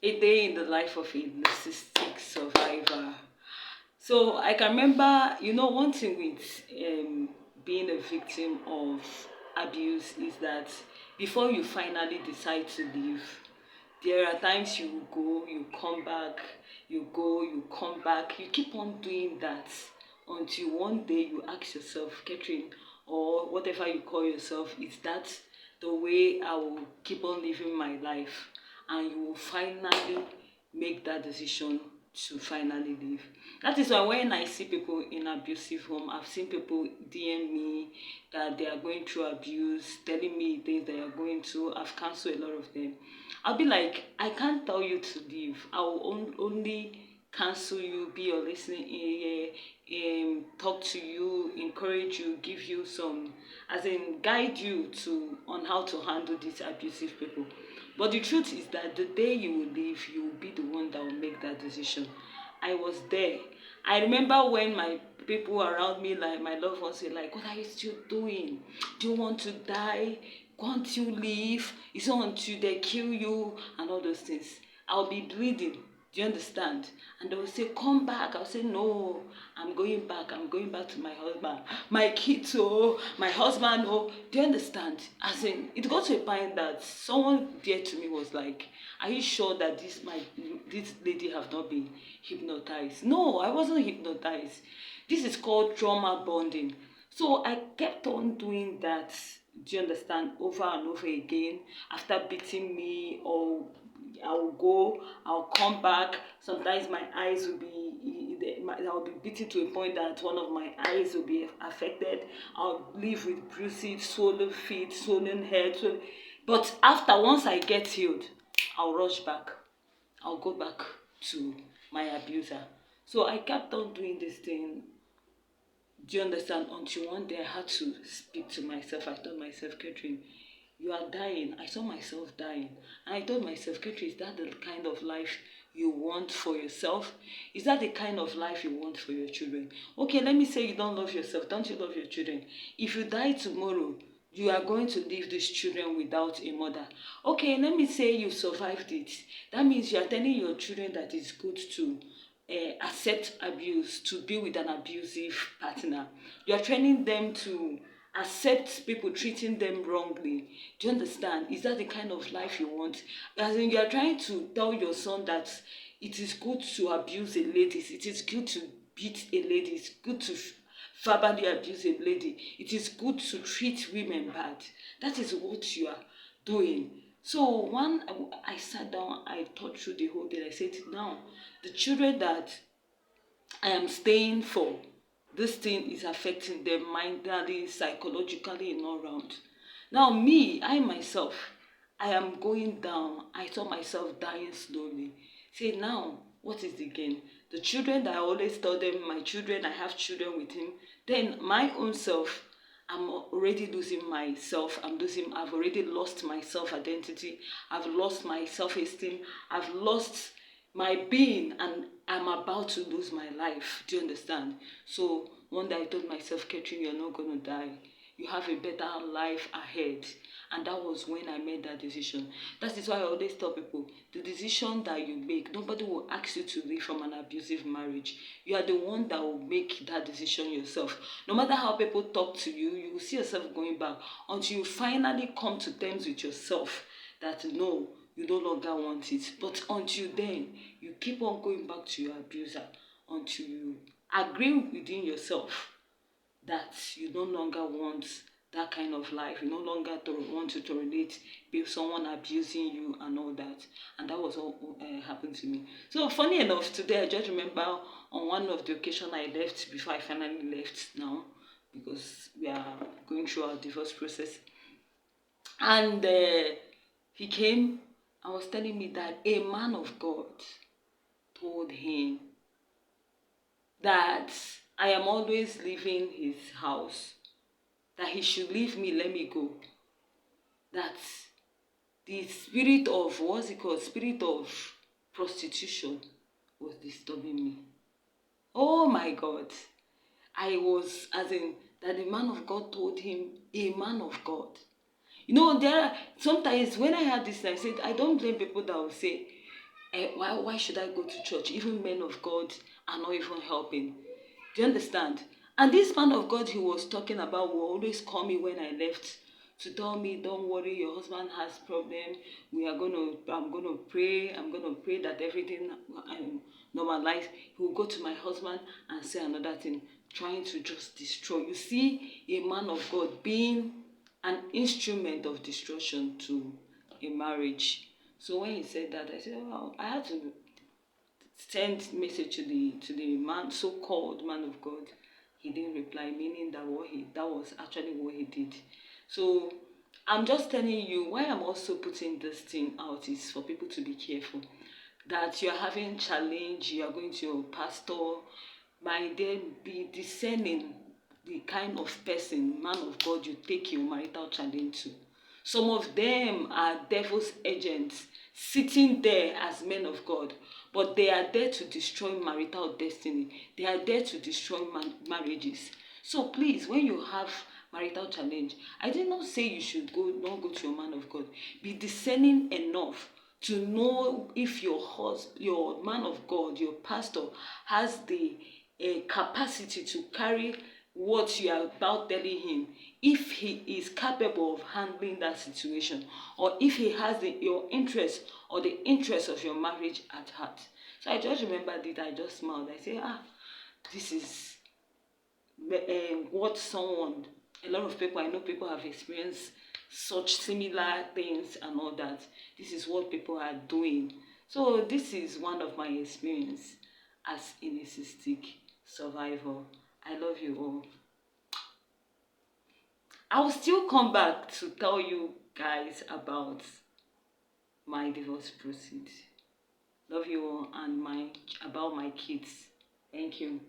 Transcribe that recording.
A day in the life of a narcissistic survivor. So I can remember, one thing with being a victim of abuse is that before you finally decide to leave, there are times you go, you come back, you go, you come back. You keep on doing that until one day you ask yourself, Catherine, or whatever you call yourself, is that the way I will keep on living my life? And you will finally make that decision to finally leave. That is why when I see people in abusive home, I've seen people DM me that they are going through abuse, telling me things they are going through. I've cancelled a lot of them. I'll be like, I can't tell you to leave. I will only cancel you, be your listening ear, talk to you, encourage you, give you some, as in guide you to on how to handle these abusive people. But the truth is that the day you will leave, you will be the one that will make that decision. I was there. I remember when my people around me, like my loved ones, were like, "What are you still doing? Do you want to die? Can't you leave? It's not until they kill you," and all those things. I'll be bleeding. Do you understand? And they will say, "Come back." I'll say, "No, I'm going back. I'm going back to my husband, my kids, oh, my husband, oh." Do you understand? As in, it got to a point that someone dear to me was like, "Are you sure that this lady have not been hypnotized?" No, I wasn't hypnotized. This is called trauma bonding. So I kept on doing that. Do you understand? Over and over again. After beating me, or I'll go, I'll come back. Sometimes my eyes will be, I'll be beaten to a point that one of my eyes will be affected. I'll live with bruises, swollen feet, swollen head. But after, once I get healed, I'll rush back. I'll go back to my abuser. So I kept on doing this thing. Do you understand? Until one day I had to speak to myself. I told myself, Catherine, you are dying. I saw myself dying. And I told myself, Catherine, is that the kind of life you want for yourself? Is that the kind of life you want for your children? Okay, let me say you don't love yourself. Don't you love your children? If you die tomorrow, you are going to leave these children without a mother. Okay, let me say you survived it. That means you are telling your children that it's good to accept abuse, to be with an abusive partner. You are training them to accept people treating them wrongly. Do you understand? Is that the kind of life you want? As in, you are trying to tell your son that it is good to abuse a lady, it is good to beat a lady, it's good to verbally abuse a lady, it is good to treat women bad. That is what you are doing. So when I sat down, I thought through the whole thing. I said, now, the children that I am staying for, this thing is affecting them mentally, psychologically, and all round. Now, me, I myself, I am going down. I saw myself dying slowly. Say, now, what is the gain? The children that I always tell them, my children, I have children with him. Then my own self, I'm already losing myself. I've already lost my self-identity. I've lost my self-esteem. I've lost my being, and I'm about to lose my life. Do you understand? So one day I told myself, Catherine, you're not going to die. You have a better life ahead. And that was when I made that decision. That is why I always tell people, the decision that you make, nobody will ask you to leave from an abusive marriage. You are the one that will make that decision yourself. No matter how people talk to you, you will see yourself going back until you finally come to terms with yourself that no, you no longer want it. But until then, you keep on going back to your abuser until you agree within yourself that you no longer want that kind of life. You no longer want to tolerate someone abusing you and all that. And that was all happened to me. So funny enough, today I just remember on one of the occasions I left before I finally left now, because we are going through our divorce process. And he came and was telling me that a man of God told him that I am always leaving his house, that he should leave me, let me go. That the spirit of, what's it called, spirit of prostitution was disturbing me. Oh my God. I was, as in, that the man of God told him, a man of God. There are sometimes when I had this, I said, I don't blame people that will say, Why should I go to church? Even men of God are not even helping. Do you understand? And this man of God he was talking about will always call me when I left to tell me, don't worry, your husband has problem. I'm gonna pray. I'm gonna pray that everything normalize. He will go to my husband and say another thing, trying to just destroy. You see, a man of God being an instrument of destruction to a marriage. So when he said that, I said, well, I had to send message to the man, so-called man of God. He didn't reply, meaning that was actually what he did. So I'm just telling you why I'm also putting this thing out is for people to be careful. That you're having challenge, you are going to your pastor, by then be discerning the kind of person, man of God, you take your marital challenge to. Some of them are devil's agents sitting there as men of God, but they are there to destroy marital destiny. They are there to destroy marriages. So please, when you have marital challenge, I did not say you should not go to your man of God. Be discerning enough to know if your man of God, your pastor, has the capacity to carry what you are about telling him, if he is capable of handling that situation, or if he has your interest or the interest of your marriage at heart. So I just remembered it. I just smiled. I say, this is what someone, a lot of people, I know people have experienced such similar things and all that. This is what people are doing. So this is one of my experience as a narcissistic survivor. I love you all. I will still come back to tell you guys about my divorce proceed. Love you all and about my kids. Thank you.